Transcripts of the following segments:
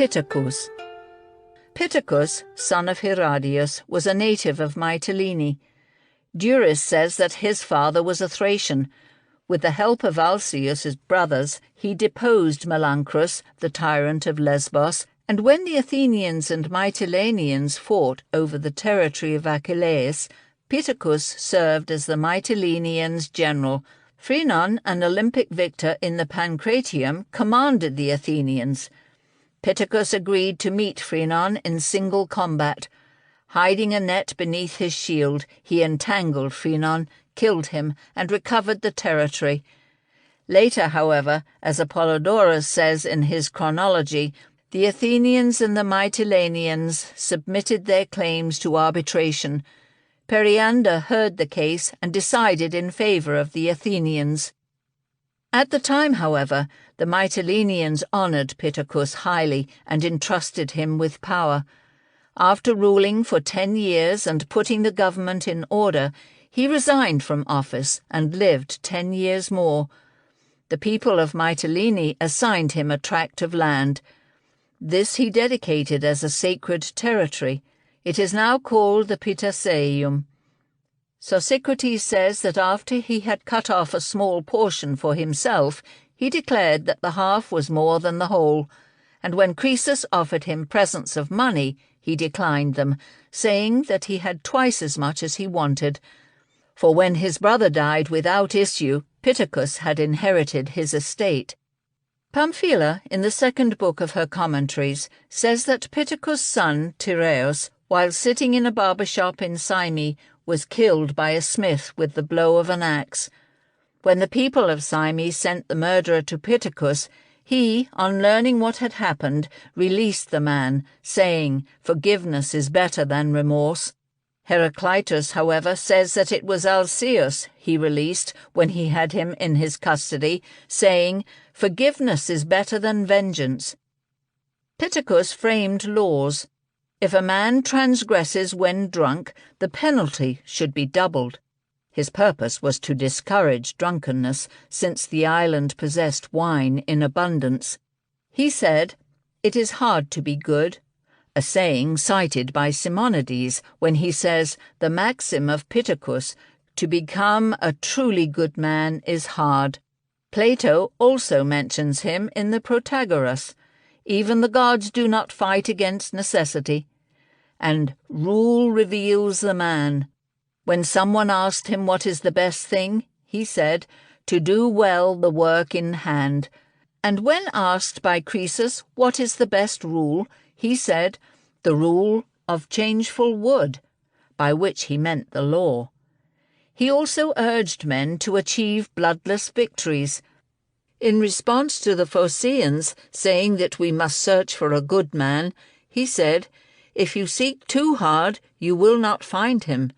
Pittacus. Pittacus, son of Herodias, was a native of Mytilini. Duris says that his father was a Thracian. With the help of Alcaeus' brothers, he deposed Melancrus, the tyrant of Lesbos, and when the Athenians and Mytileneans fought over the territory of Achilles, Pittacus served as the Mytileneans' general. Phrynon, an Olympic victor in the Pancratium, commanded the Athenians. Pittacus agreed to meet Phrynon in single combat. Hiding a net beneath his shield, he entangled Phrynon, killed him, and recovered the territory. Later, however, as Apollodorus says in his chronology, the Athenians and the Mytileneans submitted their claims to arbitration. Periander heard the case and decided in favour of the Athenians. At the time, however, the Mytileneans honoured Pittacus highly and entrusted him with power. After ruling for 10 years and putting the government in order, he resigned from office and lived 10 years more. The people of Mytilene assigned him a tract of land. This he dedicated as a sacred territory. It is now called the Pittaceum. Socrates says that after he had cut off a small portion for himself, he declared that the half was more than the whole, and when Cresus offered him presents of money, he declined them, saying that he had twice as much as he wanted. For when his brother died without issue, Pittacus had inherited his estate. Pamphila, in the second book of her commentaries, says that Pittacus' son, Tyreus, while sitting in a barber shop in Cyme, was killed by a smith with the blow of an axe. When the people of Cyme sent the murderer to Pittacus, he, on learning what had happened, released the man, saying, "Forgiveness is better than remorse." Heraclitus, however, says that it was Alcaeus he released when he had him in his custody, saying, "Forgiveness is better than vengeance." Pittacus framed laws. If a man transgresses when drunk, the penalty should be doubled. His purpose was to discourage drunkenness, since the island possessed wine in abundance. He said, "It is hard to be good," a saying cited by Simonides when he says the maxim of Pittacus, "To become a truly good man is hard." Plato also mentions him in the Protagoras. Even the gods do not fight against necessity. And rule reveals the man. When someone asked him what is the best thing, he said, "To do well the work in hand." And when asked by Cresus what is the best rule, he said, "The rule of changeful wood," by which he meant the law. He also urged men to achieve bloodless victories. In response to the Phocians saying that we must search for a good man, he said, "If you seek too hard, you will not find him."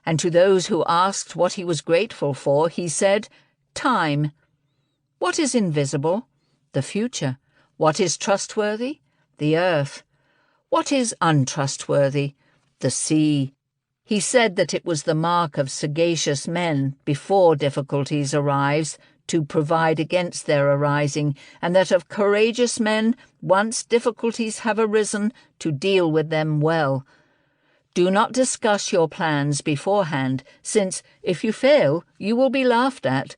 And to those who asked what he was grateful for, he said, "Time." What is invisible? The future. What is trustworthy? The earth. What is untrustworthy? The sea. He said that it was the mark of sagacious men, before difficulties arise, to provide against their arising, and that of courageous men, once difficulties have arisen, to deal with them well. Do not discuss your plans beforehand, since, if you fail, you will be laughed at.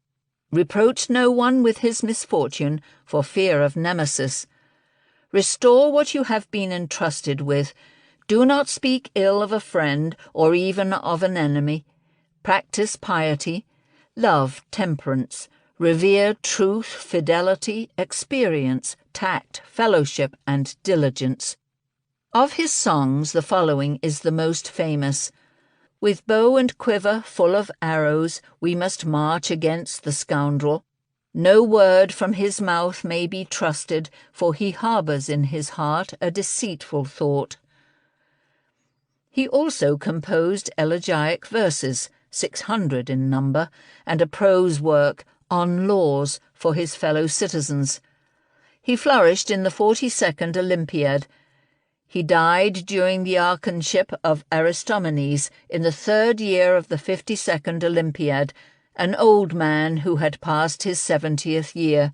Reproach no one with his misfortune, for fear of nemesis. Restore what you have been entrusted with. Do not speak ill of a friend, or even of an enemy. Practice piety. Love temperance. Revere truth, fidelity, experience, tact, fellowship, and diligence. Of his songs the following is the most famous. With bow and quiver full of arrows we must march against the scoundrel. No word from his mouth may be trusted, for he harbours in his heart a deceitful thought. He also composed elegiac verses, 600 in number, and a prose work, On Laws, for his fellow citizens. He flourished in the 42nd Olympiad. He died during the archonship of Aristomenes in the 3rd year of the 52nd Olympiad, an old man who had passed his 70th year.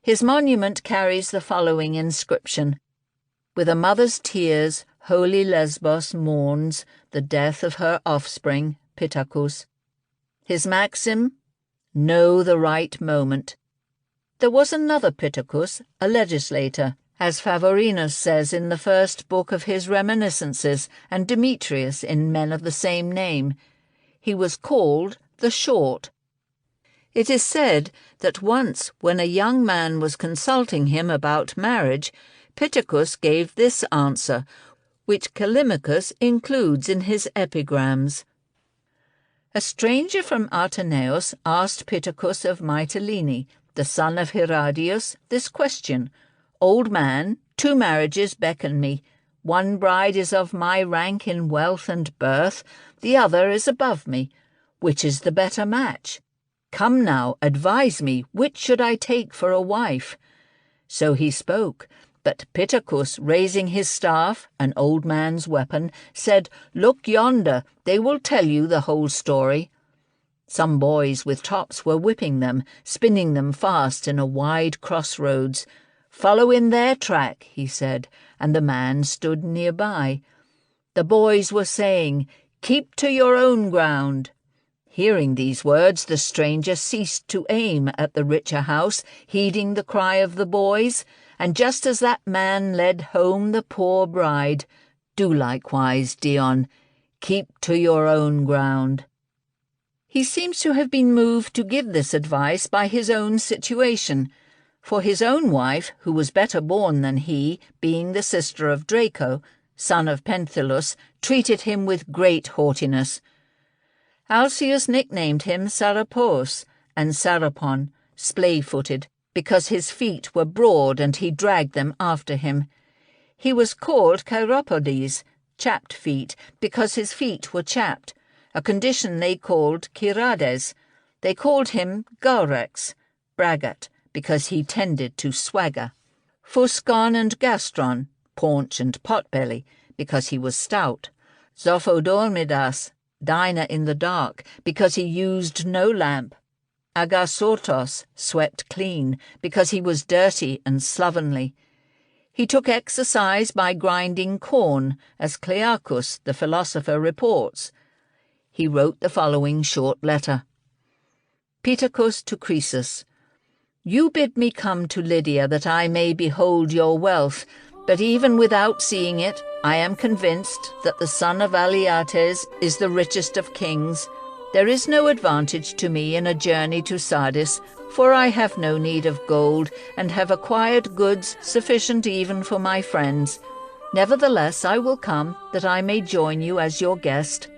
His monument carries the following inscription, With a mother's tears, holy Lesbos mourns the death of her offspring, Pittacus. His maxim, know the right moment. There was another Pittacus, a legislator, as Favorinus says in the first book of his Reminiscences, and Demetrius in Men of the Same Name. He was called the Short. It is said that once, when a young man was consulting him about marriage, Pittacus gave this answer, which Callimachus includes in his epigrams. A stranger from Ateneus asked Pittacus of Mytilini, the son of Herodias, this question: Old man, 2 marriages beckon me. One bride is of my rank in wealth and birth, the other is above me. Which is the better match? Come now, advise me, which should I take for a wife? So he spoke, but Pittacus, raising his staff, an old man's weapon, said, Look yonder, they will tell you the whole story. Some boys with tops were whipping them, spinning them fast in a wide crossroads. Follow in their track, he said, and the man stood nearby. The boys were saying, Keep to your own ground. Hearing these words, the stranger ceased to aim at the richer house, heeding the cry of the boys, and just as that man led home the poor bride, do likewise, Dion, keep to your own ground. He seems to have been moved to give this advice by his own situation, for his own wife, who was better born than he, being the sister of Draco, son of Penthilus, treated him with great haughtiness. Alcaeus nicknamed him Sarapos, and Sarapon, splay-footed, because his feet were broad and he dragged them after him. He was called Chiropodes, chapped feet, because his feet were chapped, a condition they called Chirades. They called him Gaurex, braggart, because he tended to swagger. Phuscon and Gastron, paunch and potbelly, because he was stout. Zophodormidas, diner in the dark, because he used no lamp. Agasortos, swept clean, because he was dirty and slovenly. He took exercise by grinding corn, as Clearchus, the philosopher, reports. He wrote the following short letter. Pittacus to Cresus. You bid me come to Lydia that I may behold your wealth, but even without seeing it, I am convinced that the son of Aliates is the richest of kings. There is no advantage to me in a journey to Sardis, for I have no need of gold, and have acquired goods sufficient even for my friends. Nevertheless, I will come, that I may join you as your guest.